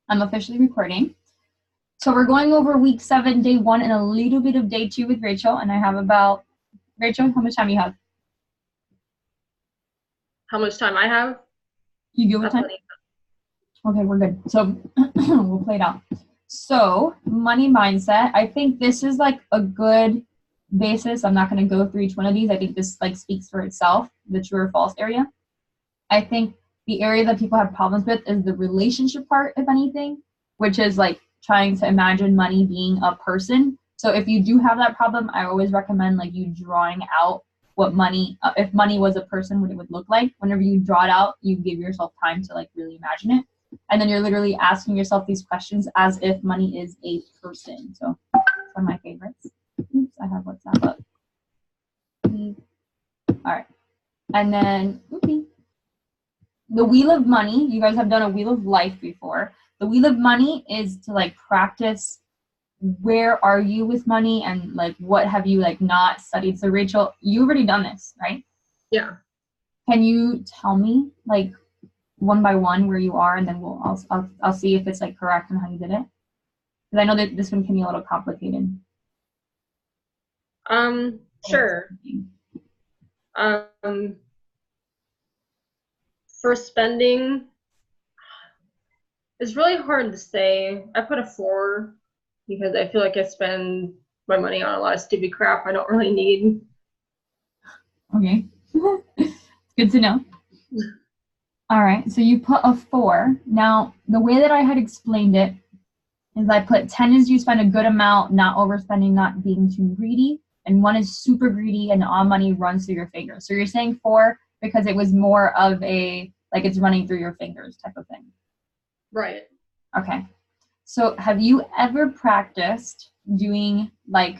I'm officially recording. So we're going over week 7, day 1, and a little bit of day 2 with Rachel. And I have about, Rachel, how much time you have? How much time I have? You good with time? Okay, we're good. So we'll play it out. So money mindset, I think this is like a good basis. I'm not going to go through each one of these. I think this like speaks for itself, the true or false area. I think the area that people have problems with is the relationship part, if anything, which is like trying to imagine money being a person. So if you do have that problem, I always recommend like you drawing out what money, if money was a person, what it would look like. Whenever you draw it out, you give yourself time to like really imagine it. And then you're literally asking yourself these questions as if money is a person. So it's one of my favorites. Oops, I have WhatsApp up. All right. And then, the wheel of money, you guys have done a wheel of life before. The wheel of money is to like practice where are you with money and like what have you like not studied. So Rachel, you already done this, right? Yeah. Can you tell me like one by one where you are, and then I'll see if it's like correct and how you did it? Because I know that this one can be a little complicated. Sure. For spending, it's really hard to say. I put a 4 because I feel like I spend my money on a lot of stupid crap I don't really need. Okay. Good to know. All right, so you put a 4. Now, the way that I had explained it is I put 10 is you spend a good amount, not overspending, not being too greedy, and 1 is super greedy and all money runs through your fingers. So you're saying 4 because it was more of a, like it's running through your fingers type of thing. Right. Okay. So have you ever practiced doing like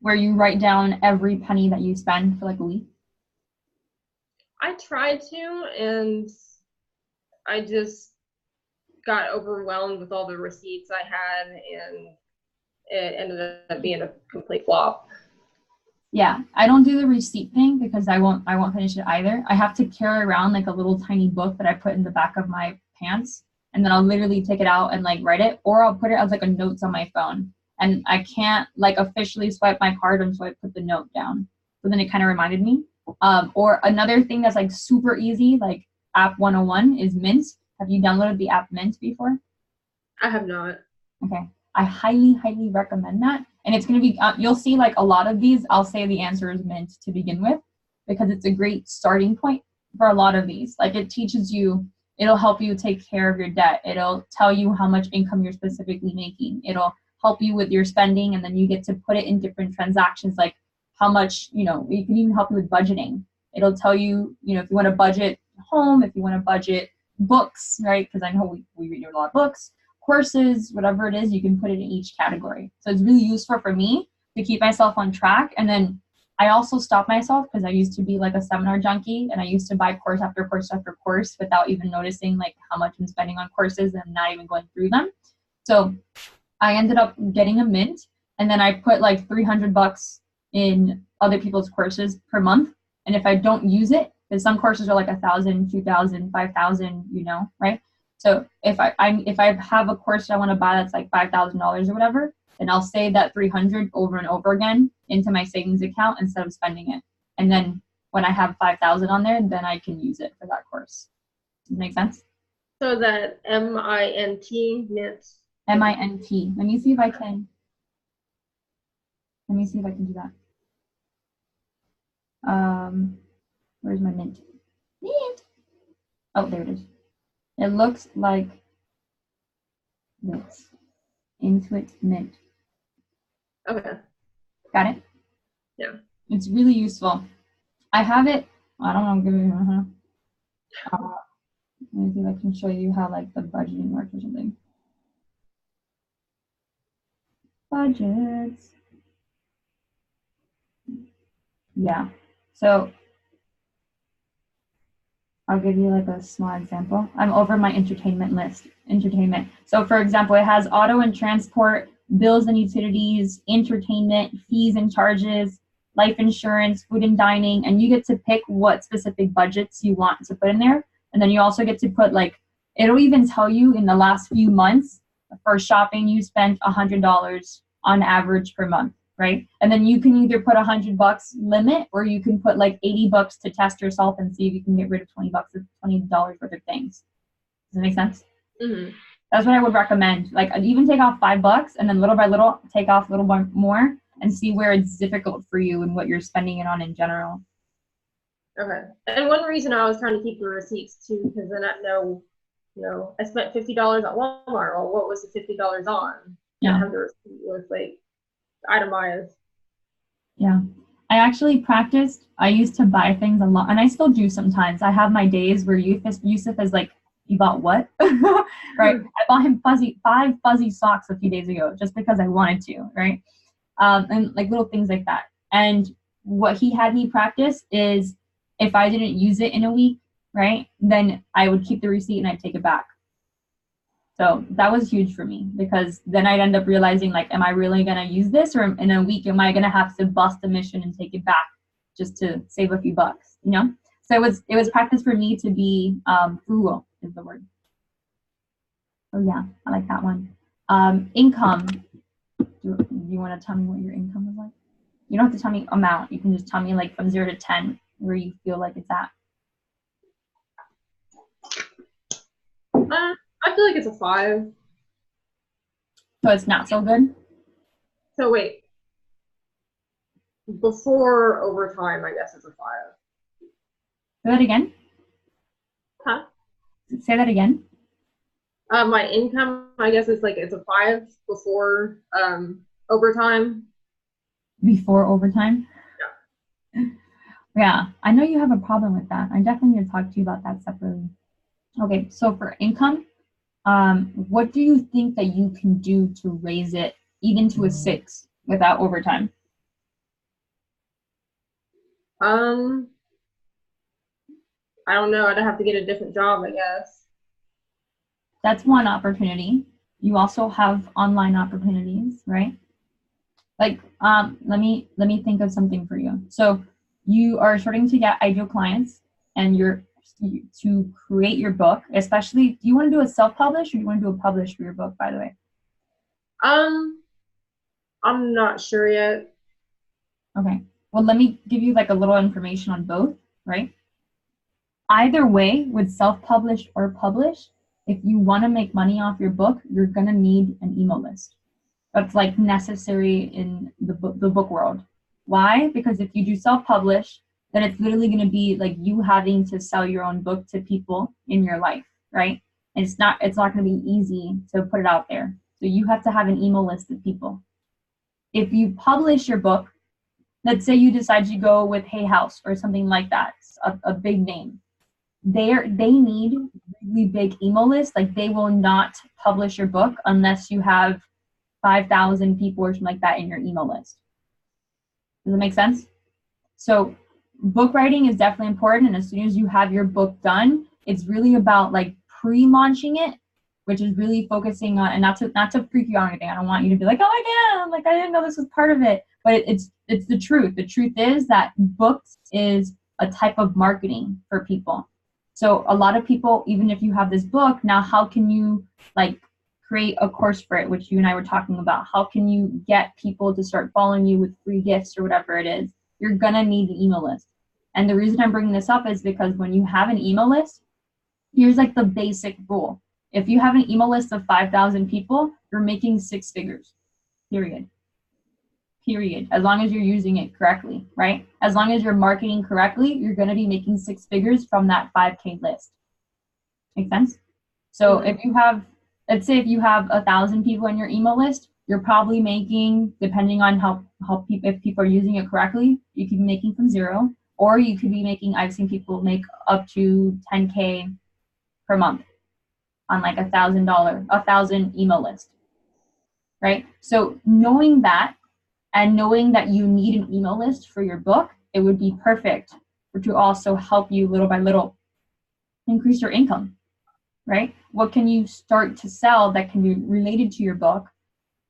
where you write down every penny that you spend for like a week? I tried to, and I just got overwhelmed with all the receipts I had, and it ended up being a complete flop. Yeah, I don't do the receipt thing because I won't finish it either. I have to carry around like a little tiny book that I put in the back of my pants, and then I'll literally take it out and like write it, or I'll put it as like a notes on my phone. And I can't like officially swipe my card until I put the note down. So then it kind of reminded me. Or another thing that's like super easy, like app 101 is Mint. Have you downloaded the app Mint before? I have not. Okay. I highly, highly recommend that. And it's going to be, you'll see like a lot of these, I'll say the answer is Mint to begin with, because it's a great starting point for a lot of these. Like it teaches you, it'll help you take care of your debt. It'll tell you how much income you're specifically making. It'll help you with your spending, and then you get to put it in different transactions, like how much, you know, it can even help you with budgeting. It'll tell you, you know, if you want to budget home, if you want to budget books, right? Because I know we read a lot of books, courses, whatever it is, you can put it in each category. So it's really useful for me to keep myself on track. And then I also stop myself because I used to be like a seminar junkie, and I used to buy course after course after course without even noticing like how much I'm spending on courses and not even going through them. So I ended up getting a Mint, and then I put like $300 in other people's courses per month. And if I don't use it, because some courses are like 1,000, 2,000, 5,000, you know, right? So if I have a course that I want to buy that's like $5,000 or whatever, then I'll save that 300 over and over again into my savings account instead of spending it. And then when I have 5,000 on there, then I can use it for that course. Does that make sense? So that Mint, Mint. M-I-N-T. Let me see if I can do that. Where's my Mint? Mint. Oh, there it is. It looks like this. Intuit Mint. Okay. Got it? Yeah. It's really useful. I have it. I don't know. Give me let me see if I can show you how like the budgeting works or something. Budgets. Yeah. So I'll give you like a small example. I'm over my entertainment list. Entertainment. So for example, it has auto and transport, bills and utilities, entertainment, fees and charges, life insurance, food and dining, and you get to pick what specific budgets you want to put in there. And then you also get to put like It'll even tell you in the last few months for shopping, you spent $100 on average per month, right? And then you can either put $100 limit, or you can put like $80 to test yourself and see if you can get rid of $20 worth of things. Does that make sense? Mm-hmm. That's what I would recommend. Like, I'd even take off $5 and then little by little take off a little more and see where it's difficult for you and what you're spending it on in general. Okay. And one reason I was trying to keep the receipts too, because then I know, I spent $50 at Walmart. Well, what was the $50 on? Yeah. I have the receipt with like itemized. Yeah. I actually practiced. I used to buy things a lot, and I still do sometimes. I have my days where Yusuf is like, you bought what? Right? I bought him five fuzzy socks a few days ago just because I wanted to, right? And like little things like that. And what he had me practice is if I didn't use it in a week, right, then I would keep the receipt and I'd take it back. So that was huge for me, because then I'd end up realizing, like, am I really going to use this, or in a week am I going to have to bust the mission and take it back just to save a few bucks, So it was practice for me to be frugal is the word. So yeah, I like that one. Income. Do you want to tell me what your income is like? You don't have to tell me amount. You can just tell me like from 0 to 10 where you feel like it's at. I feel like it's a 5. So it's not so good? So wait. Before overtime, I guess it's a 5. Say that again? Huh? Say that again? My income, I guess it's a 5 before overtime. Before overtime? Yeah. Yeah, I know you have a problem with that. I definitely need to talk to you about that separately. Okay, so for income, what do you think that you can do to raise it even to a 6 without overtime? I don't know. I'd have to get a different job, I guess. That's one opportunity. You also have online opportunities, right? Like, let me think of something for you. So you are starting to get ideal clients, and you're to create your book, especially, do you want to do a self-publish, or do you want to do a publish for your book, by the way? I'm not sure yet. Okay. Well, let me give you like a little information on both, right? Either way, with self-publish or publish, if you want to make money off your book, you're going to need an email list. That's like necessary in the book world. Why? Because if you do self-publish, then it's literally going to be like you having to sell your own book to people in your life, right? And it's not going to be easy to put it out there. So you have to have an email list of people. If you publish your book, let's say you decide to go with Hay House or something like that, a big name. They need really big email lists. Like, they will not publish your book unless you have 5,000 people or something like that in your email list. Does that make sense? So book writing is definitely important. And as soon as you have your book done, it's really about like pre-launching it, which is really focusing on, and not to freak you out or anything. I don't want you to be like, oh my God, like I didn't know this was part of it. But it's the truth. The truth is that books is a type of marketing for people. So a lot of people, even if you have this book, now how can you like create a course for it, which you and I were talking about? How can you get people to start following you with free gifts or whatever it is? You're going to need an email list. And the reason I'm bringing this up is because when you have an email list, here's like the basic rule. If you have an email list of 5,000 people, you're making 6 figures, period. As long as you're using it correctly, right? As long as you're marketing correctly, you're going to be making 6 figures from that 5K list. Make sense? So if you have, let's say if you have 1,000 people in your email list, you're probably making, depending on if people are using it correctly, you could be making from 0, or you could be making, I've seen people make up to 10K per month on like $1,000 email list, right? So knowing that, and knowing that you need an email list for your book, it would be perfect to also help you little by little increase your income, right? What can you start to sell that can be related to your book?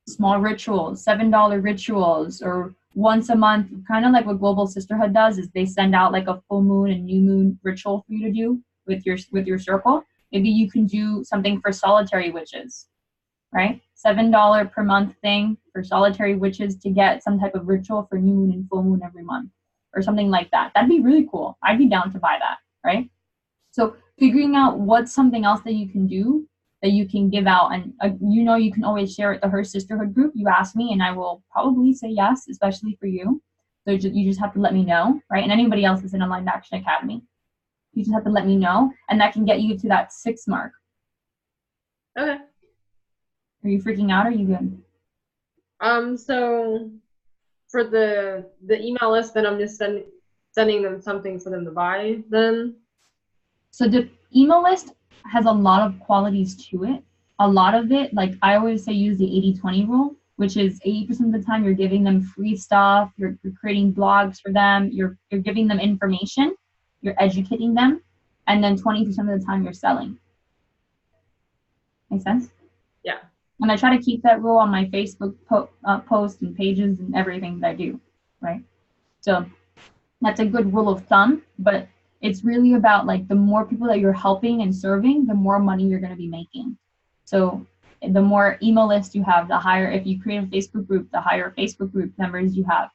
Small rituals, $7 rituals, or once a month, kind of like what Global Sisterhood does, is they send out like a full moon and new moon ritual for you to do with your circle. Maybe you can do something for solitary witches, right? $7 per month thing for solitary witches to get some type of ritual for new moon and full moon every month or something like that. That'd be really cool. I'd be down to buy that, right? So figuring out what's something else that you can do that you can give out. And you can always share it to her sisterhood group. You ask me and I will probably say yes, especially for you. So you just have to let me know, right? And anybody else that's in Aligned Action Academy. You just have to let me know, and that can get you to that 6 mark. Okay. Are you freaking out? Or are you good? So for the email list, then I'm just sending them something for them to buy then? So the email list has a lot of qualities to it. A lot of it, like I always say, use the 80-20 rule, which is 80% of the time you're giving them free stuff, you're creating blogs for them, you're giving them information, you're educating them, and then 20% of the time you're selling. Make sense? Yeah. And I try to keep that rule on my Facebook posts and pages and everything that I do, right? So that's a good rule of thumb, but it's really about like the more people that you're helping and serving, the more money you're going to be making. So the more email lists you have, the higher, if you create a Facebook group, the higher Facebook group members you have,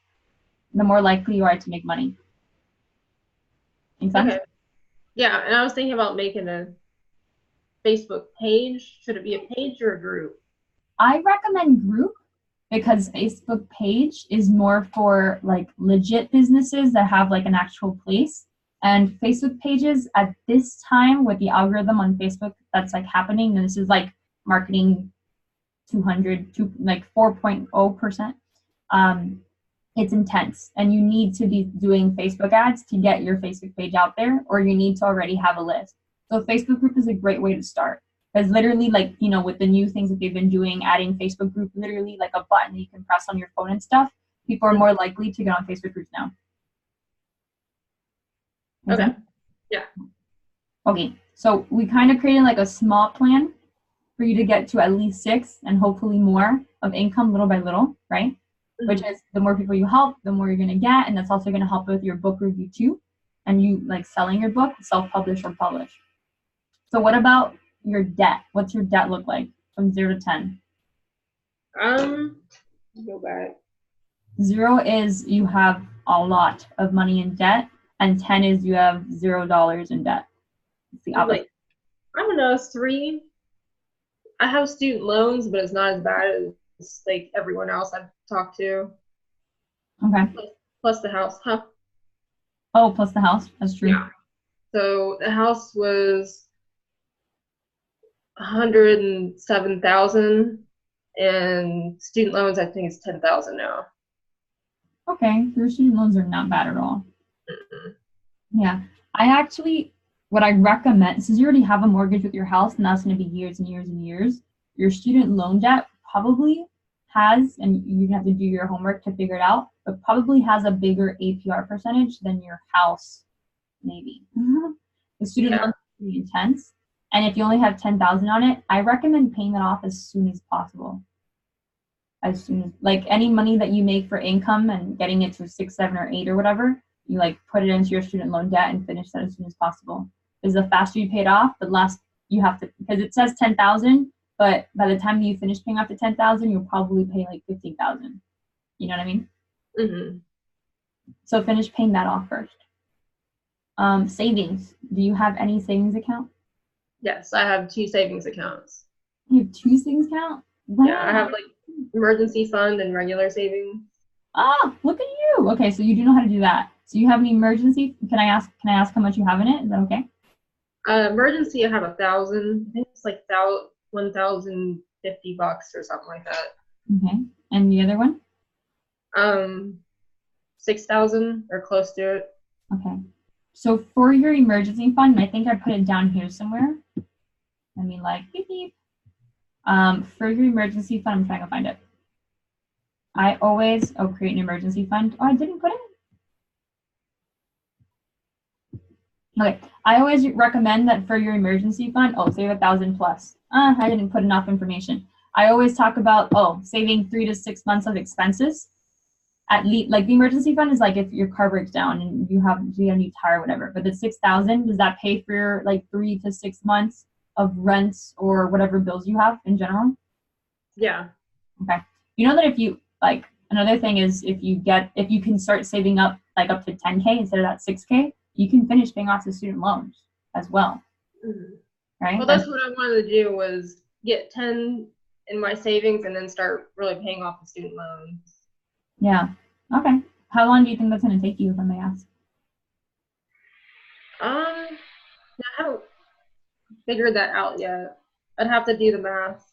the more likely you are to make money. Make sense? Okay. Yeah, and I was thinking about making a Facebook page. Should it be a page or a group? I recommend group because Facebook page is more for like legit businesses that have like an actual place. And Facebook pages at this time with the algorithm on Facebook that's like happening, and this is like marketing 200 to like 4.0%. It's intense, and you need to be doing Facebook ads to get your Facebook page out there, or you need to already have a list. So Facebook group is a great way to start. Because literally, like, with the new things that they've been doing, adding Facebook group, literally like a button you can press on your phone and stuff, people are more likely to get on Facebook groups now. Okay. Yeah. Okay, so we kind of created like a small plan for you to get to at least 6 and hopefully more of income little by little, right? Mm-hmm. Which is the more people you help, the more you're going to get. And that's also going to help with your book review too. And you like selling your book, self-publish or publish. So what about your debt? What's your debt look like from 0 to 10? Go back. 0 is you have a lot of money in debt, and 10 is you have $0 in debt. It's the opposite. I don't know, 3. I have student loans, but it's not as bad as like everyone else I've talked to. Okay. Plus the house, huh? Oh, plus the house. That's true. Yeah. So the house was $107,000, and student loans I think is $10,000 now. Okay, your student loans are not bad at all. Mm-hmm. Yeah, what I recommend, since you already have a mortgage with your house, and that's going to be years and years and years, your student loan debt probably has, and you're going to have to do your homework to figure it out, but probably has a bigger APR percentage than your house, maybe. The student loan is pretty intense. And if you only have $10,000 on it, I recommend paying that off as soon as possible. As soon as, like, any money that you make for income and getting it to 6, 7, or 8 or whatever, you like put it into your student loan debt and finish that as soon as possible. Because the faster you pay it off, the less you have to. Because it says $10,000, but by the time you finish paying off the $10,000, you'll probably pay like $15,000. You know what I mean? Mm-hmm. So finish paying that off first. Savings. Do you have any savings account? Yes, I have 2 savings accounts. You have 2 savings accounts? Wow. Yeah, I have like emergency fund and regular savings. Oh, look at you. Okay, so you do know how to do that. So you have an emergency. Can I ask how much you have in it? Is that okay? Emergency, I have 1,000. I think it's like $1,050 or something like that. Okay, and the other one? 6,000 or close to it. Okay. So for your emergency fund, I think I put it down here somewhere. I mean, like, beep, beep. For your emergency fund, I'm trying to find it. I always, create an emergency fund. Oh, I didn't put it. Okay, I always recommend that for your emergency fund, save 1,000 plus. I didn't put enough information. I always talk about, saving 3 to 6 months of expenses. At least, like the emergency fund is like if your car breaks down and you have a new tire or whatever. But the 6,000, does that pay for your like 3 to 6 months of rents or whatever bills you have in general? Yeah. Okay. You know that if you like, another thing is if you can start saving up like up to 10K instead of that 6K, you can finish paying off the student loans as well. Mm-hmm. Right? Well, that's what I wanted to do, was get 10 in my savings and then start really paying off the student loans. Yeah. Okay. How long do you think that's going to take you, if I may ask? I haven't figured that out yet. I'd have to do the math.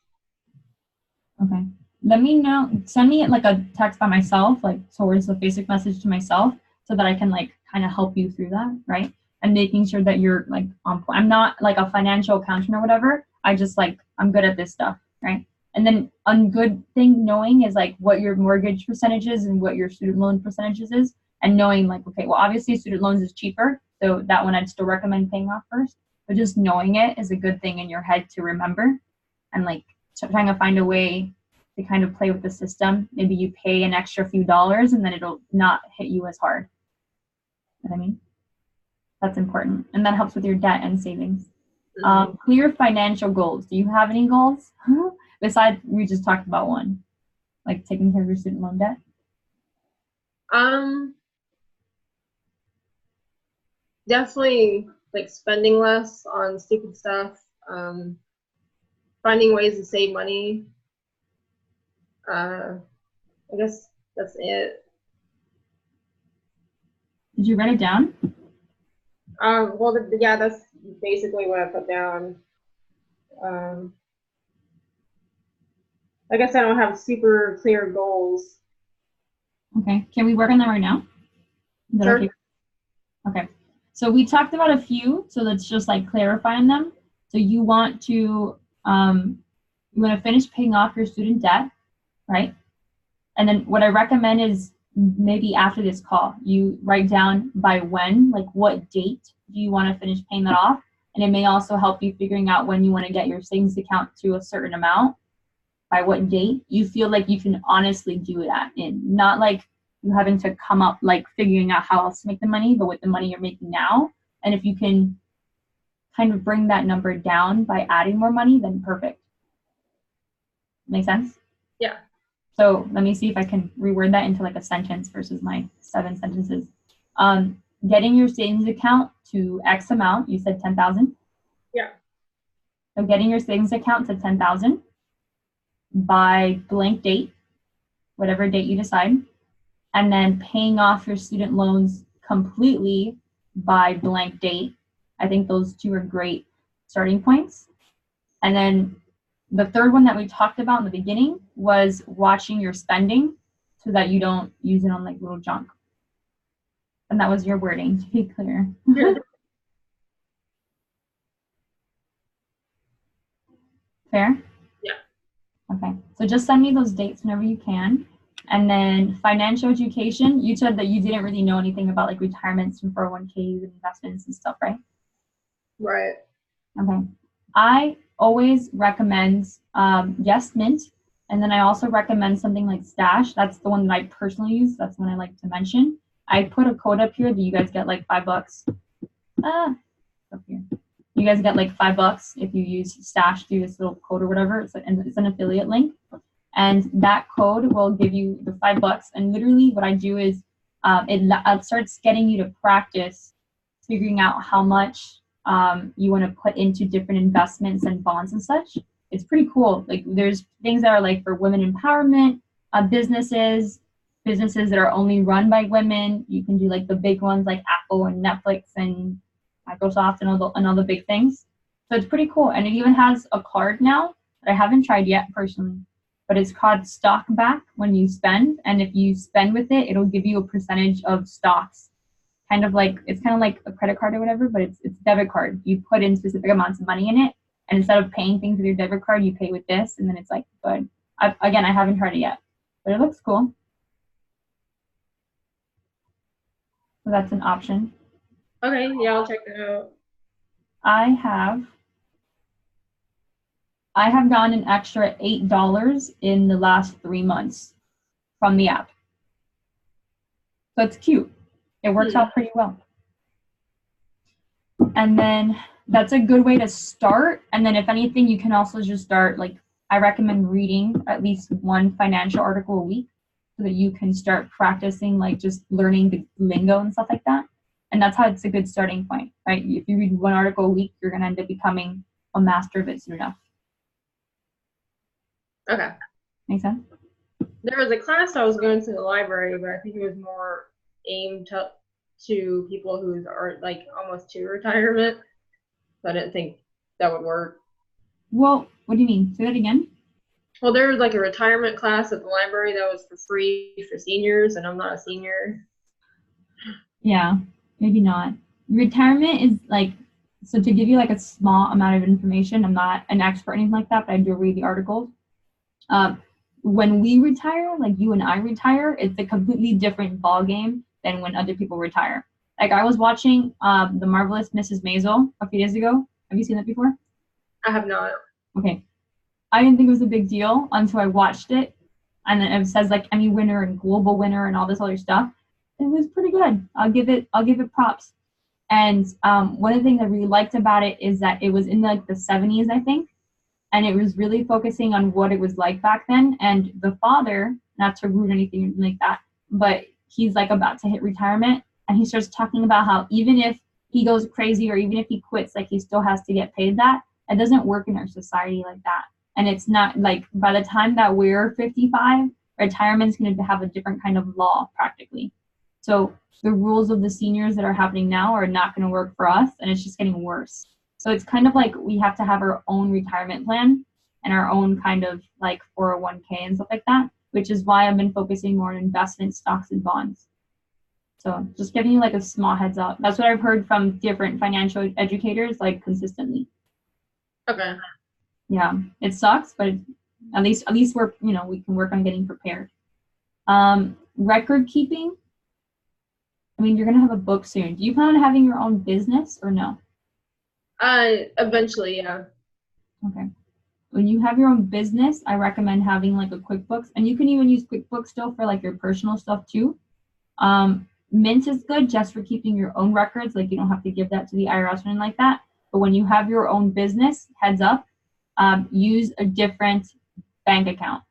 Okay. Let me know. Send me like a text by myself, like towards the Facebook message to myself, so that I can like kind of help you through that, right? And making sure that you're like on point. I'm not like a financial accountant or whatever. I just like, I'm good at this stuff, right? And then a good thing knowing is like what your mortgage percentages and what your student loan percentages is, and knowing like, okay, well obviously student loans is cheaper, so that one I'd still recommend paying off first. But just knowing it is a good thing in your head to remember, and like trying to find a way to kind of play with the system. Maybe you pay an extra few dollars and then it'll not hit you as hard. You know what I mean? That's important. And that helps with your debt and savings. Clear financial goals. Do you have any goals? Besides, we just talked about one, like taking care of your student loan debt. Definitely like spending less on stupid stuff. Finding ways to save money. I guess that's it. Did you write it down? Well, yeah, that's basically what I put down. I guess I don't have super clear goals. Okay. Can we work on them right now? Is that Sure. okay? Okay. So we talked about a few, so let's just like clarify on them. So you want to finish paying off your student debt, right? And then what I recommend is maybe after this call, you write down by when, like what date do you want to finish paying that off? And it may also help you figuring out when you want to get your savings account to a certain amount, by what date you feel like you can honestly do that in. Not like you having to come up like figuring out how else to make the money, but with the money you're making now. And if you can kind of bring that number down by adding more money, then perfect. Make sense? Yeah. So let me see if I can reword that into like a sentence versus my 7 sentences. Getting your savings account to X amount, you said 10,000? Yeah. So getting your savings account to 10,000 by blank date, whatever date you decide, and then paying off your student loans completely by blank date. I think those two are great starting points. And then the third one that we talked about in the beginning was watching your spending so that you don't use it on like little junk. And that was your wording, to be clear. Fair? Yeah. Okay. So just send me those dates whenever you can. And then financial education, you said that you didn't really know anything about like retirements and 401ks and investments and stuff, right? Right. Okay. I always recommend, yes, Mint. And then I also recommend something like Stash. That's the one that I personally use. That's the one I like to mention. I put a code up here that you guys get like $5. Up here. You guys get like $5 if you use Stash through this little code or whatever. It's an affiliate link. And that code will give you the $5. And literally what I do is it starts getting you to practice figuring out how much you want to put into different investments and bonds and such. It's pretty cool. Like there's things that are like for women empowerment, businesses that are only run by women. You can do like the big ones like Apple and Netflix and Microsoft and all the big things. So it's pretty cool. And it even has a card now that I haven't tried yet personally, but it's called Stock Back when you spend. And if you spend with it, it'll give you a percentage of stocks. It's kind of like a credit card or whatever, but it's debit card. You put in specific amounts of money in it, and instead of paying things with your debit card, you pay with this, and then it's like good. I haven't tried it yet, but it looks cool. So that's an option. Okay, yeah, I'll check that out. I have gotten an extra $8 in the last 3 months from the app. So it's cute. It works out pretty well. And then that's a good way to start. And then if anything, you can also just start, like, I recommend reading at least one financial article a week so that you can start practicing, like, just learning the lingo and stuff like that. And that's how it's a good starting point, right? If you read one article a week, you're going to end up becoming a master of it soon enough. Okay. Make sense? There was a class I was going to the library, but I think it was more aimed to people who are like almost to retirement. So I didn't think that would work. Well, what do you mean? Say that again. Well, there was like a retirement class at the library that was for free for seniors, and I'm not a senior. Yeah, maybe not. Retirement is like, so to give you like a small amount of information, I'm not an expert or anything like that, but I do read the articles. When we retire, like you and I retire, it's a completely different ball game than when other people retire. Like I was watching The Marvelous Mrs. Maisel a few days ago. Have you seen that before? I have not. Okay. I didn't think it was a big deal until I watched it. And then it says like Emmy winner and global winner and all this other stuff. It was pretty good. I'll give it props. And one of the things I really liked about it is that it was in like the 70s, I think. And it was really focusing on what it was like back then. And the father, not to ruin anything like that, but he's like about to hit retirement. And he starts talking about how even if he goes crazy or even if he quits, like he still has to get paid that. It doesn't work in our society like that. And it's not like by the time that we're 55, retirement's going to have a different kind of law practically. So the rules of the seniors that are happening now are not going to work for us, and it's just getting worse. So it's kind of like we have to have our own retirement plan and our own kind of like 401k and stuff like that, which is why I've been focusing more on investment stocks and bonds. So just giving you like a small heads up. That's what I've heard from different financial educators like consistently. Okay. Yeah, it sucks, but at least we're, we can work on getting prepared. Record keeping. I mean, you're going to have a book soon. Do you plan on having your own business or no? Eventually, yeah. Okay. When you have your own business, I recommend having like a QuickBooks, and you can even use QuickBooks still for like your personal stuff too. Mint is good just for keeping your own records. Like you don't have to give that to the IRS or anything like that. But when you have your own business, heads up, use a different bank account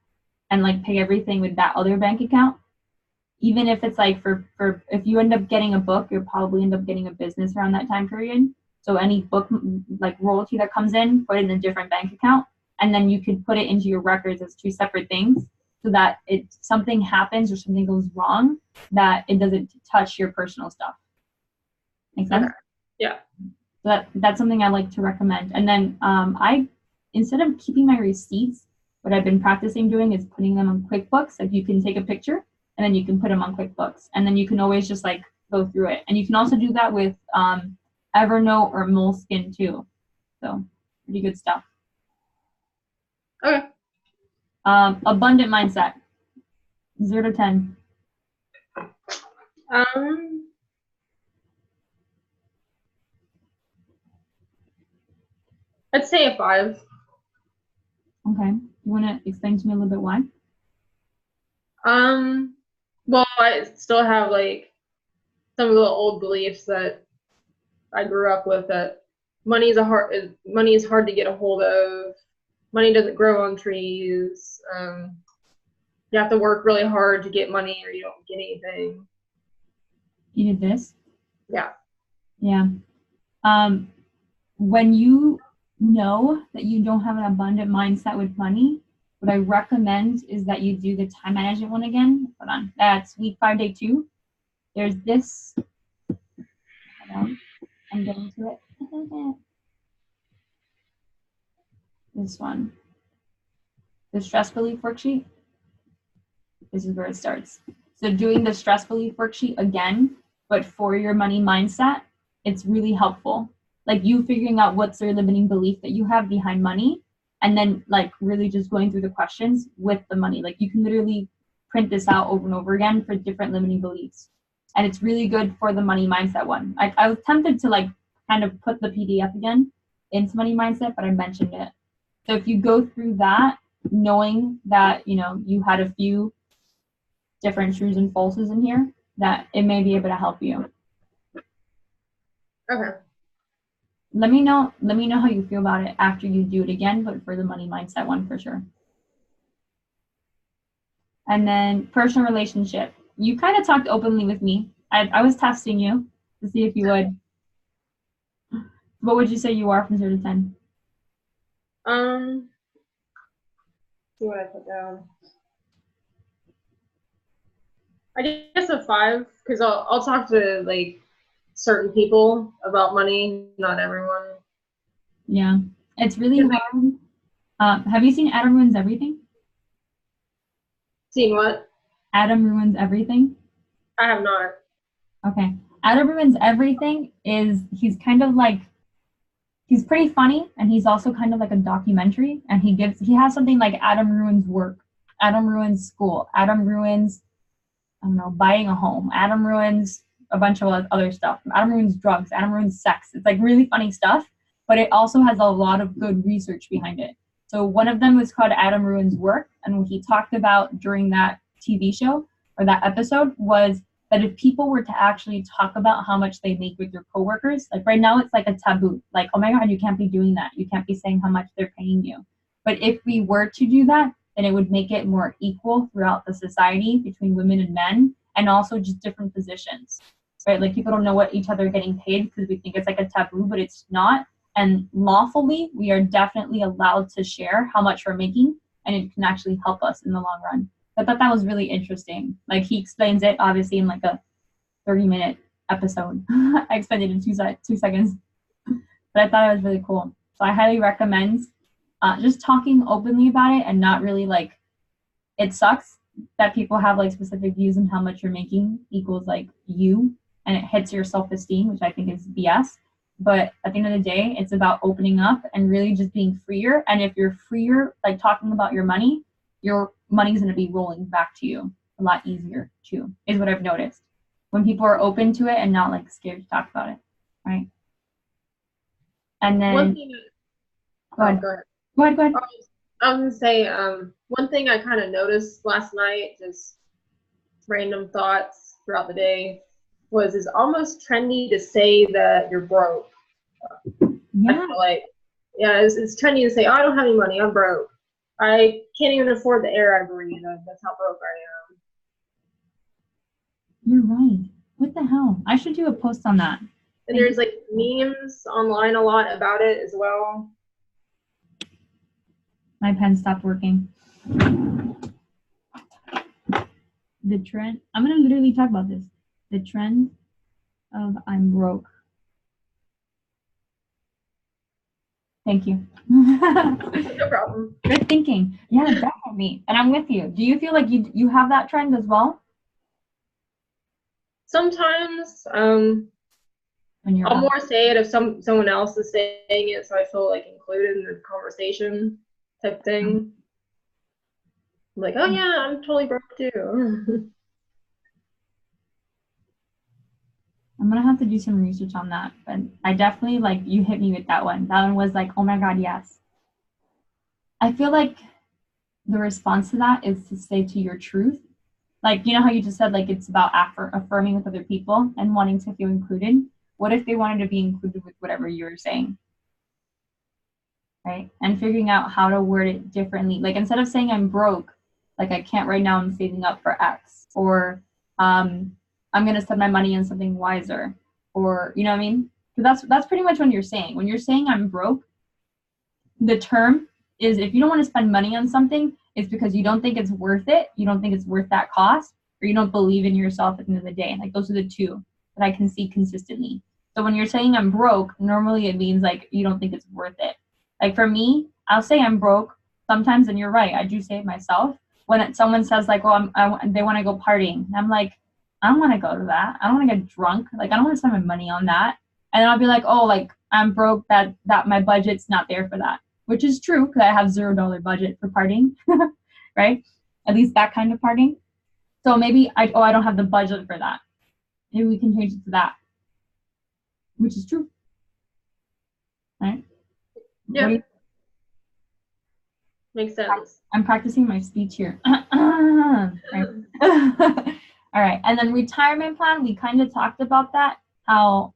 and like pay everything with that other bank account. Even if it's like for if you end up getting a book, you'll probably end up getting a business around that time period. So any book like royalty that comes in, put it in a different bank account, and then you can put it into your records as two separate things, so that if something happens or something goes wrong, that it doesn't touch your personal stuff. Make sense? Okay. Yeah. So that's something I like to recommend. And then I, instead of keeping my receipts, what I've been practicing doing is putting them on QuickBooks. Like you can take a picture and then you can put them on QuickBooks, and then you can always just like go through it. And you can also do that with Evernote or Moleskine too. So pretty good stuff. Okay. Abundant mindset. 0 to 10. I'd say a 5. Okay. You want to explain to me a little bit why? Well, I still have like some of the old beliefs that I grew up with, that money is hard to get a hold of. Money doesn't grow on trees. You have to work really hard to get money, or you don't get anything. You did this? Yeah. Yeah. When you know that you don't have an abundant mindset with money, what I recommend is that you do the time management one again. Hold on. That's week 5, day 2. There's this. Hold on. I'm getting to it. This one. The stress relief worksheet. This is where it starts. So doing the stress relief worksheet again, but for your money mindset, it's really helpful. Like you figuring out what's your limiting belief that you have behind money, and then like really just going through the questions with the money. Like you can literally print this out over and over again for different limiting beliefs. And it's really good for the money mindset one. I was tempted to like kind of put the PDF again into money mindset, but I mentioned it. So if you go through that, knowing that, you had a few different trues and falses in here, that it may be able to help you. Okay. Let me know how you feel about it after you do it again, but for the money mindset one for sure. And then personal relationship. You kind of talked openly with me. I was testing you to see if you would. What would you say you are from 0 to 10? See what I put down. I guess a 5, because I'll talk to like certain people about money, not everyone. Yeah, it's really hard. Have you seen Adam Ruins Everything? Seen what? Adam Ruins Everything? I have not. Okay. Adam Ruins Everything he's kind of like, he's pretty funny, and he's also kind of like a documentary, and he has something like Adam Ruins Work, Adam Ruins School, Adam Ruins, I don't know, buying a home, Adam Ruins a bunch of other stuff, Adam Ruins drugs, Adam Ruins sex. It's like really funny stuff, but it also has a lot of good research behind it. So one of them was called Adam Ruins Work, and what he talked about during that TV show or that episode was that if people were to actually talk about how much they make with their coworkers, like right now it's like a taboo, like, oh my God, you can't be doing that. You can't be saying how much they're paying you. But if we were to do that, then it would make it more equal throughout the society between women and men, and also just different positions, right? Like people don't know what each other are getting paid because we think it's like a taboo, but it's not. And lawfully, we are definitely allowed to share how much we're making, and it can actually help us in the long run. I thought that was really interesting. Like he explains it obviously in like a 30-minute episode. I explained it in 2 seconds, but I thought it was really cool. So I highly recommend just talking openly about it, and not really like, it sucks that people have like specific views on how much you're making equals like you, and it hits your self-esteem, which I think is BS. But at the end of the day, it's about opening up and really just being freer. And if you're freer, like talking about your money's going to be rolling back to you a lot easier too, is what I've noticed. When people are open to it and not like scared to talk about it, right? And then go ahead. I was going to say, one thing I kind of noticed last night, just random thoughts throughout the day, was it's almost trendy to say that you're broke. Yeah. I feel like, yeah, it's trendy to say, oh, I don't have any money, I'm broke. I can't even afford the air I breathe. That's how broke I am. You're right. What the hell? I should do a post on that. And there's like memes online a lot about it as well. My pen stopped working. The trend, I'm going to literally talk about this. The trend of I'm broke. Thank you. No problem. Good thinking. Yeah, definitely. And I'm with you. Do you feel like you have that trend as well? Sometimes I'll more say it if someone else is saying it, so I feel like included in the conversation type thing. I'm like, oh yeah, I'm totally broke too. I'm gonna have to do some research on that, but I definitely, like, you hit me with that one. That one was like, oh my God, yes. I feel like the response to that is to stay to your truth. Like, you know how you just said, like, it's about affirming with other people and wanting to feel included. What if they wanted to be included with whatever you were saying? Right? And figuring out how to word it differently. Like, instead of saying I'm broke, like, I can't right now, I'm saving up for X. Or I'm going to spend my money on something wiser. Or, you know what I mean? Because that's pretty much what you're saying. When you're saying I'm broke, the term is, if you don't want to spend money on something, it's because you don't think it's worth it. You don't think it's worth that cost, or you don't believe in yourself at the end of the day. Like, those are the two that I can see consistently. So when you're saying I'm broke, normally it means like you don't think it's worth it. Like for me, I'll say I'm broke sometimes, and you're right, I do say it myself. When someone says like, oh, they want to go partying, and I'm like, I don't want to go to that. I don't want to get drunk. Like, I don't want to spend my money on that. And then I'll be like, oh, like I'm broke, that my budget's not there for that. Which is true, because I have $0 budget for partying, right? At least that kind of partying. So maybe I don't have the budget for that. Maybe we can change it to that, which is true, right? Yeah, makes sense. I'm practicing my speech here. Right. All right, and then retirement plan, we kind of talked about that, how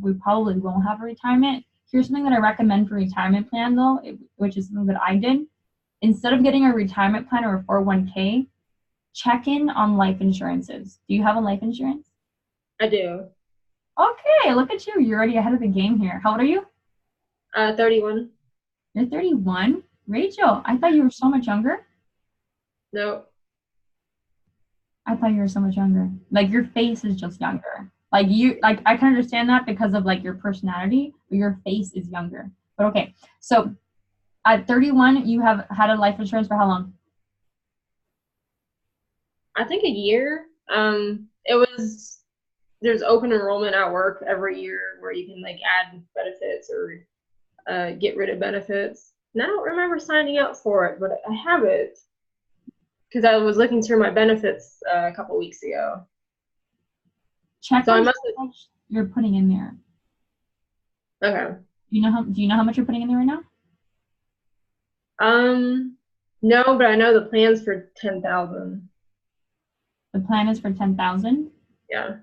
we probably won't have a retirement. Here's something that I recommend for retirement plan though, which is something that I did. Instead of getting a retirement plan or a 401k, check in on life insurances. Do you have a life insurance? I do. Okay, look at you. You're already ahead of the game here. How old are you? 31. You're 31? Rachel, I thought you were so much younger. No. I thought you were so much younger. Like your face is just younger. Like you, like I can understand that because of like your personality, but your face is younger. But okay, so at 31, you have had a life insurance for how long? I think a year. There's open enrollment at work every year where you can like add benefits or get rid of benefits. And I don't remember signing up for it, but I have it because I was looking through my benefits a couple weeks ago. Check So I how must much you're putting in there. Okay. Do you know how much you're putting in there right now? No, but I know the plan's for 10,000. The plan is for 10,000. Yeah.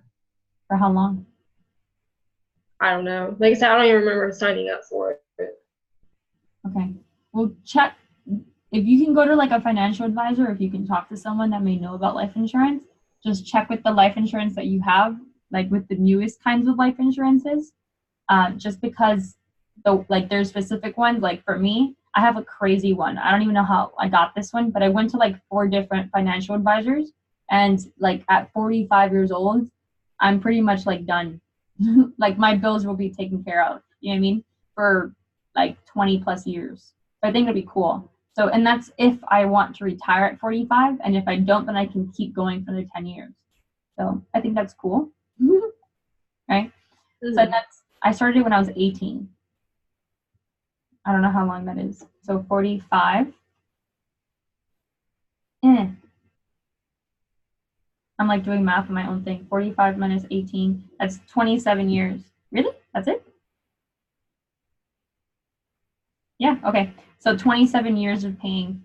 For how long? I don't know. Like I said, I don't even remember signing up for it. Okay. Well, check if you can go to like a financial advisor, if you can talk to someone that may know about life insurance, just check with the life insurance that you have, like with the newest kinds of life insurances. Just because there's specific ones. Like for me, I have a crazy one. I don't even know how I got this one, but I went to like 4 different financial advisors, and like at 45 years old, I'm pretty much like done. Like my bills will be taken care of. You know what I mean? For like 20 plus years. So I think it'd be cool. So, and that's if I want to retire at 45, and if I don't, then I can keep going for the 10 years. So I think that's cool. Right? Mm-hmm. So I started it when I was 18. I don't know how long that is. So 45. I'm like doing math on my own thing. 45 minus 18. That's 27 years. Really? That's it? Yeah, okay. So 27 years of paying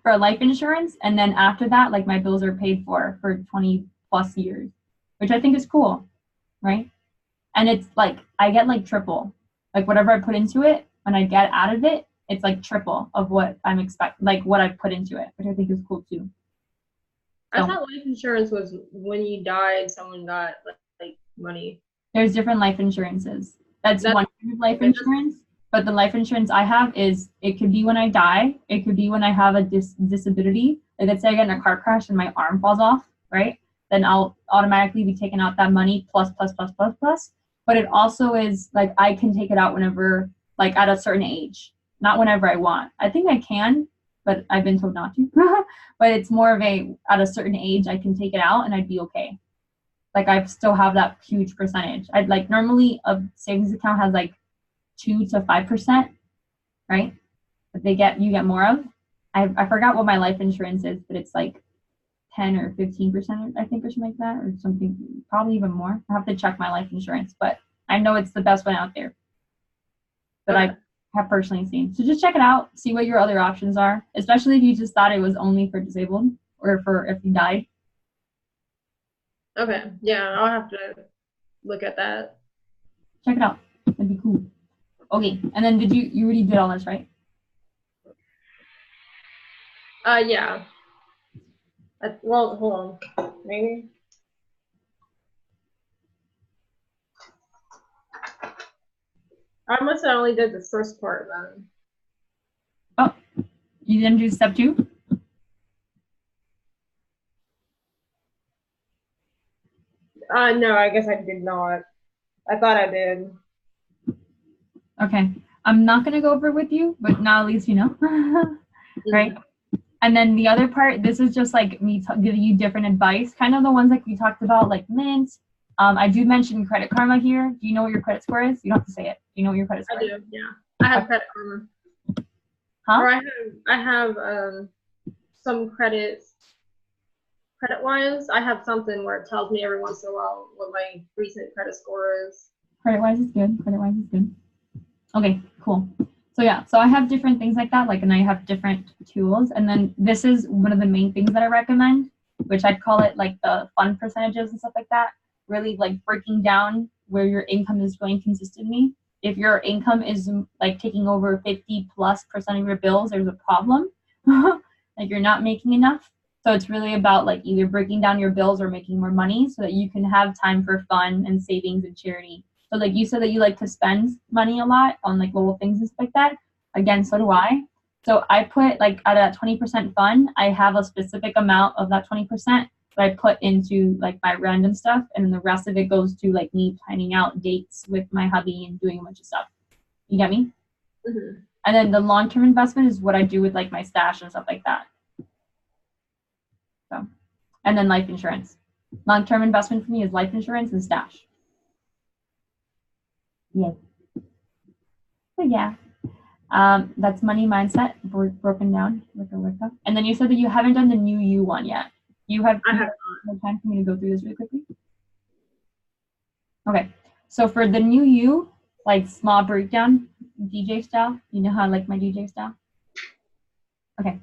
for a life insurance. And then after that, like my bills are paid for 20 plus years, which I think is cool, right? And it's like, I get like triple. Like whatever I put into it, when I get out of it, it's like triple of what I'm expecting, like what I put into it, which I think is cool too. I thought life insurance was when you died, someone got like money. There's different life insurances. That's one kind of life insurance. But the life insurance I have is, it could be when I die. It could be when I have a disability. Like let's say I get in a car crash and my arm falls off, right? Then I'll automatically be taking out that money plus. But it also is like I can take it out whenever, like at a certain age, not whenever I want. I think I can, but I've been told not to. But it's more of at a certain age I can take it out and I'd be okay. Like I still have that huge percentage. I'd like normally a savings account has like 2 to 5%, right? But you get more of. I forgot what my life insurance is, but it's like 10 or 15%, I think, or something like that, or something, probably even more. I have to check my life insurance, but I know it's the best one out there that I have personally seen. So just check it out, see what your other options are, especially if you just thought it was only for disabled or for if you died. Okay, yeah, I'll have to look at that. Check it out. That'd be cool. Okay, and then you already did all this, right? Yeah. Well, hold on. Maybe. I must have only did the first part then. Oh, you didn't do step 2? No, I guess I did not. I thought I did. Okay. I'm not going to go over it with you, but now at least you know. Right? And then the other part, this is just like me giving you different advice, kind of the ones like we talked about, like Mint. I do mention Credit Karma here. Do you know what your credit score is? You don't have to say it. Do you know what your credit score is? I do, yeah. I have Credit Karma. Huh? Or I have some credit-wise. I have something where it tells me every once in a while what my recent credit score is. Credit-wise is good. Credit-wise is good. Okay, cool. So yeah, so I have different things like that, and I have different tools. And then this is one of the main things that I recommend, which I'd call it like the fun percentages and stuff like that. Really like breaking down where your income is going consistently. If your income is like taking over 50+% of your bills, there's a problem. Like you're not making enough. So it's really about like either breaking down your bills or making more money so that you can have time for fun and savings and charity. So like you said that you like to spend money a lot on like little things and stuff like that. Again, so do I. So I put like out of that 20% fund, I have a specific amount of that 20% that I put into like my random stuff, and then the rest of it goes to like me planning out dates with my hubby and doing a bunch of stuff. You get me? Mm-hmm. And then the long-term investment is what I do with like my stash and stuff like that. So, and then life insurance. Long-term investment for me is life insurance and stash. Yeah. So yeah. That's money mindset broken down. And then you said that you haven't done the new you one yet. You have more time for me to go through this really quickly? Okay. So for the new you, like small breakdown, DJ style. You know how I like my DJ style? Okay.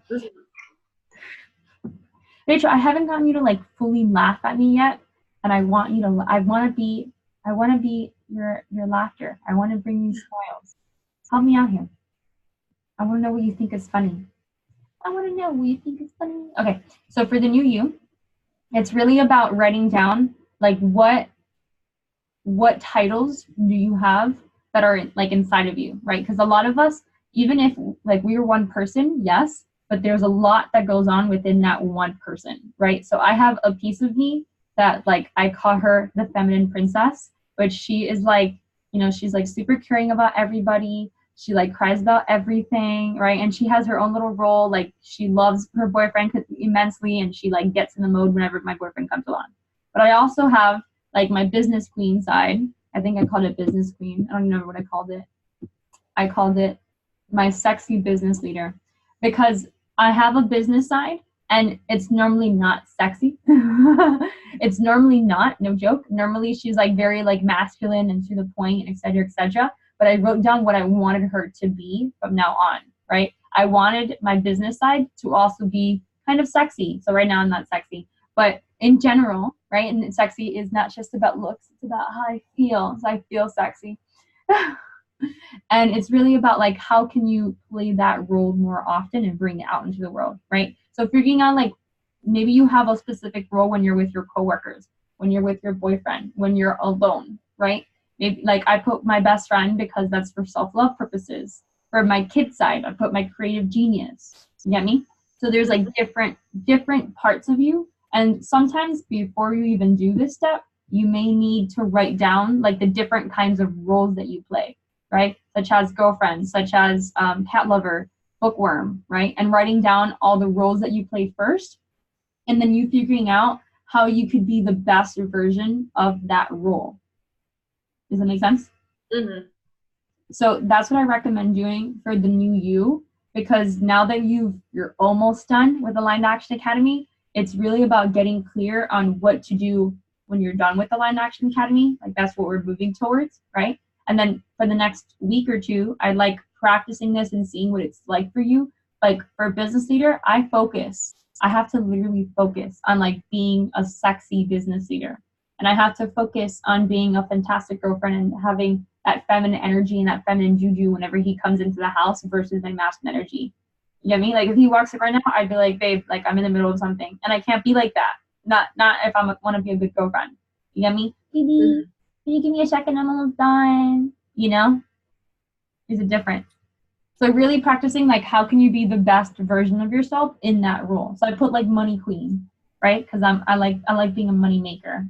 Rachel, I haven't gotten you to like fully laugh at me yet. And I want to be your laughter. I want to bring you smiles. Help me out here. I want to know what you think is funny. Okay, so for the new you, it's really about writing down like what titles do you have that are like inside of you, right? Because a lot of us, even if like we were one person, yes, but there's a lot that goes on within that one person, right? So I have a piece of me that like I call her the feminine princess, which she is like, she's like super caring about everybody. She like cries about everything, right? And she has her own little role. Like she loves her boyfriend immensely, and she like gets in the mode whenever my boyfriend comes along. But I also have like my business queen side. I think I called it business queen. I don't even know what I called it. I called it my sexy business leader, because I have a business side and it's normally not sexy. It's normally not, no joke. Normally she's like very like masculine and to the point, et cetera, et cetera. But I wrote down what I wanted her to be from now on, right? I wanted my business side to also be kind of sexy. So right now I'm not sexy, but in general, right? And sexy is not just about looks, it's about how I feel. So I feel sexy. And it's really about like, how can you play that role more often and bring it out into the world, right? So figuring out like, maybe you have a specific role when you're with your coworkers, when you're with your boyfriend, when you're alone, right? Maybe like I put my best friend because that's for self-love purposes. For my kid side, I put my creative genius. You get me? So there's like different parts of you. And sometimes before you even do this step, you may need to write down like the different kinds of roles that you play, right? Such as girlfriend, such as cat lover, bookworm, right? And writing down all the roles that you play first, and then you figuring out how you could be the best version of that role. Does that make sense? Mm-hmm. So that's what I recommend doing for the new you, because now that you're almost done with Aligned Action Academy, it's really about getting clear on what to do when you're done with Aligned Action Academy. Like that's what we're moving towards, right? And then for the next week or two, I like practicing this and seeing what it's like for you. Like for a business leader, I have to literally focus on like being a sexy business leader. And I have to focus on being a fantastic girlfriend and having that feminine energy and that feminine juju whenever he comes into the house versus my masculine energy. You get me? Like if he walks in right now, I'd be like, babe, like I'm in the middle of something. And I can't be like that. Not if I want to be a good girlfriend. You get me? Baby, can you give me a second? I'm almost done. There's a difference. So really practicing like how can you be the best version of yourself in that role. So I put like money queen, right? Because I like being a money maker.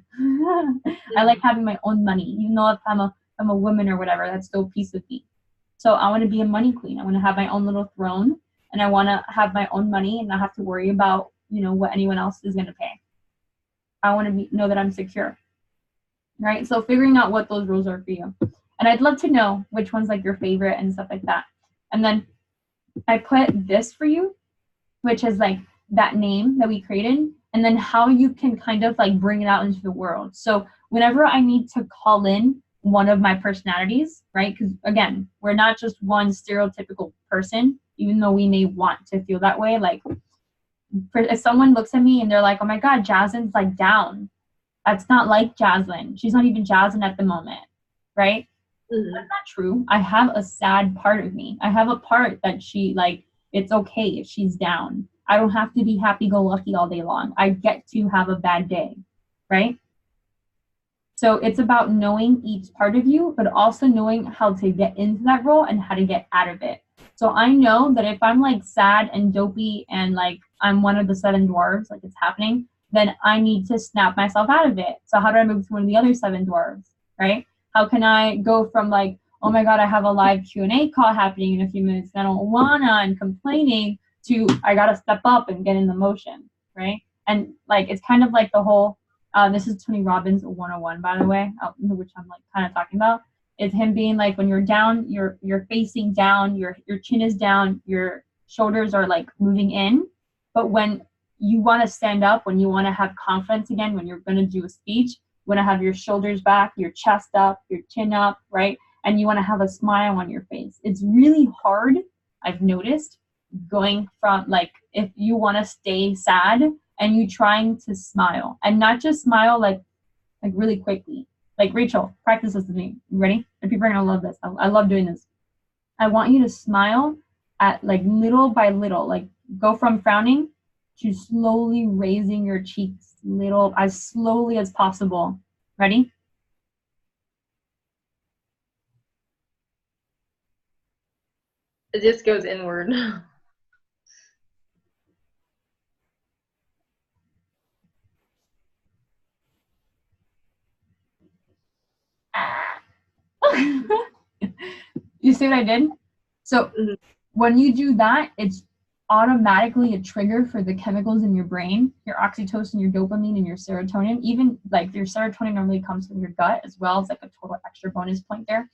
I like having my own money, even though if I'm a woman or whatever, that's still a piece of me. So I want to be a money queen. I want to have my own little throne, and I want to have my own money and not have to worry about what anyone else is going to pay. I want to know that I'm secure, right? So figuring out what those roles are for you, and I'd love to know which one's like your favorite and stuff like that. And then I put this for you, which is like that name that we created, and then how you can kind of like bring it out into the world. So whenever I need to call in one of my personalities, right? Because again, we're not just one stereotypical person, even though we may want to feel that way. Like if someone looks at me and they're like, oh my God, Jasmine's like down. That's not like Jaslyn. She's not even Jaslyn at the moment, right? Mm-hmm. That's not true. I have a sad part of me. I have a part that she, like, it's okay if she's down. I don't have to be happy-go-lucky all day long. I get to have a bad day, right? So it's about knowing each part of you, but also knowing how to get into that role and how to get out of it. So I know that if I'm like sad and dopey and like I'm one of the 7 dwarves, like it's happening, then I need to snap myself out of it. So how do I move to one of the other 7 dwarves, right? How can I go from like, oh my God, I have a live Q&A call happening in a few minutes and I don't wanna and complaining, to I gotta step up and get in the motion, right? And like it's kind of like the whole this is Tony Robbins 101, by the way, which I'm like kind of talking about. Is him being like, when you're down, you're facing down, your chin is down, your shoulders are like moving in. But when you want to stand up, when you want to have confidence again, when you're going to do a speech, you want to have your shoulders back, your chest up, your chin up, right? And you want to have a smile on your face. It's really hard, I've noticed, going from like, if you want to stay sad and you trying to smile, and not just smile like really quickly. Like Rachel, practice this with me. You ready? And people are gonna love this. I love doing this. I want you to smile at like little by little, like go from frowning to slowly raising your cheeks little, as slowly as possible. Ready? It just goes inward. You see what I did? So when you do that, it's automatically a trigger for the chemicals in your brain, your oxytocin, your dopamine, and your serotonin. Even like your serotonin normally comes from your gut as well. It's like a total extra bonus point there.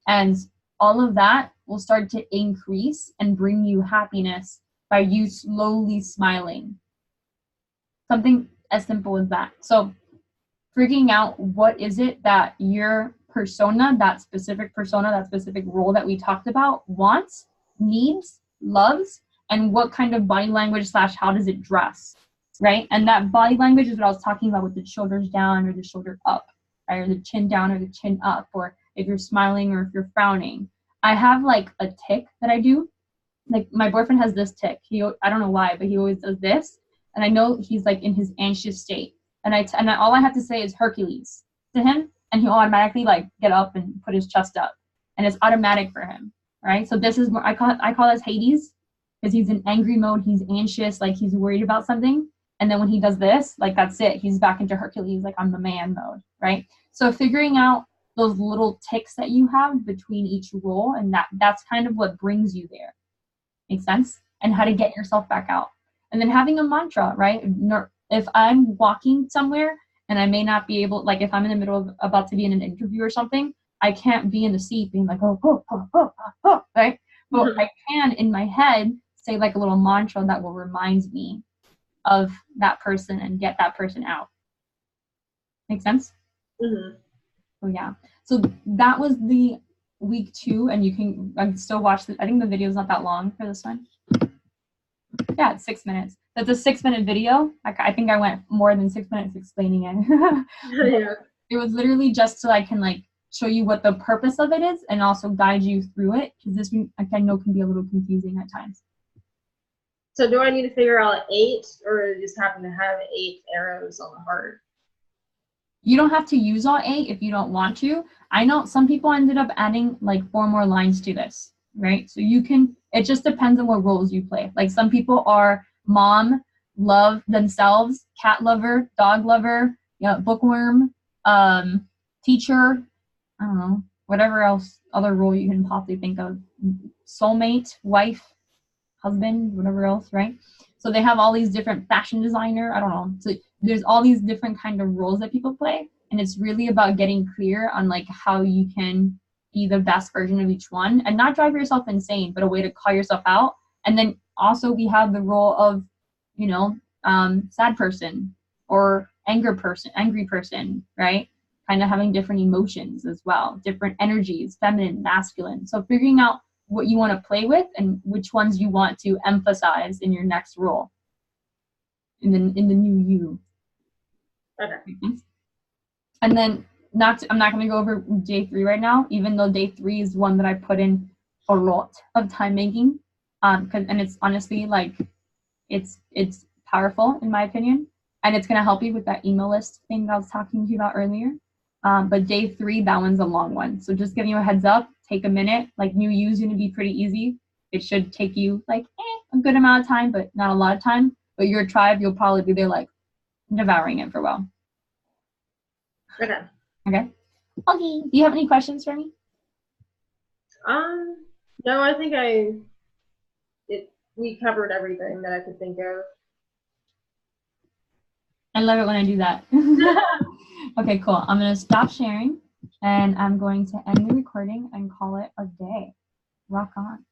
And all of that will start to increase and bring you happiness by you slowly smiling. Something as simple as that. So figuring out what is it that your persona, that specific role that we talked about, wants, needs, loves, and what kind of body language / how does it dress, right? And that body language is what I was talking about with the shoulders down or the shoulder up, right? Or the chin down or the chin up, or if you're smiling or if you're frowning. I have like a tick that I do. Like my boyfriend has this tick. I don't know why, but he always does this. And I know he's like in his anxious state. And all I have to say is Hercules to him, and he'll automatically like get up and put his chest up, and it's automatic for him, right? So this is what I call this Hades, because he's in angry mode, he's anxious, like he's worried about something, and then when he does this, like that's it, he's back into Hercules, like I'm the man mode, right? So figuring out those little ticks that you have between each role, and that's kind of what brings you there. Make sense? And how to get yourself back out. And then having a mantra, right? If I'm walking somewhere and I may not be able, like if I'm in the middle of about to be in an interview or something, I can't be in the seat being like, right? But I can in my head say like a little mantra that will remind me of that person and get that person out. Make sense? Mm-hmm. Oh yeah. So that was the week 2, and you can still watch I think the video is not that long for this one. Yeah, it's 6 minutes. That's a 6-minute video. I think I went more than 6 minutes explaining it. Yeah. It was literally just so I can like show you what the purpose of it is and also guide you through it, because this I know can be a little confusing at times. So do I need to figure out 8, or just happen to have 8 arrows on the heart? You don't have to use all 8 if you don't want to. I know some people ended up adding like 4 more lines to this, right? So you can, it just depends on what roles you play. Like some people are mom, love themselves, cat lover, dog lover, bookworm, teacher, I don't know, whatever else, other role you can possibly think of, soulmate, wife, husband, whatever else, right? So they have all these different fashion designer, I don't know. So there's all these different kind of roles that people play, and it's really about getting clear on like how you can be the best version of each one and not drive yourself insane, but a way to call yourself out. And then also we have the role of, sad person or angry person, right? Kind of having different emotions as well, different energies, feminine, masculine. So figuring out what you want to play with and which ones you want to emphasize in your next role in the new you. Okay. And then I'm not going to go over day 3 right now, even though day 3 is one that I put in a lot of time making. And it's honestly like it's powerful in my opinion, and it's going to help you with that email list thing that I was talking to you about earlier. But day 3, that one's a long one. So just giving you a heads up, take a minute. Like new you is going to be pretty easy. It should take you like a good amount of time, but not a lot of time. But your tribe, you'll probably be there like devouring it for a while. Okay. Okay. Okay. Do you have any questions for me? No, I think we covered everything that I could think of. I love it when I do that. Okay, cool. I'm going to stop sharing and I'm going to end the recording and call it a day. Rock on.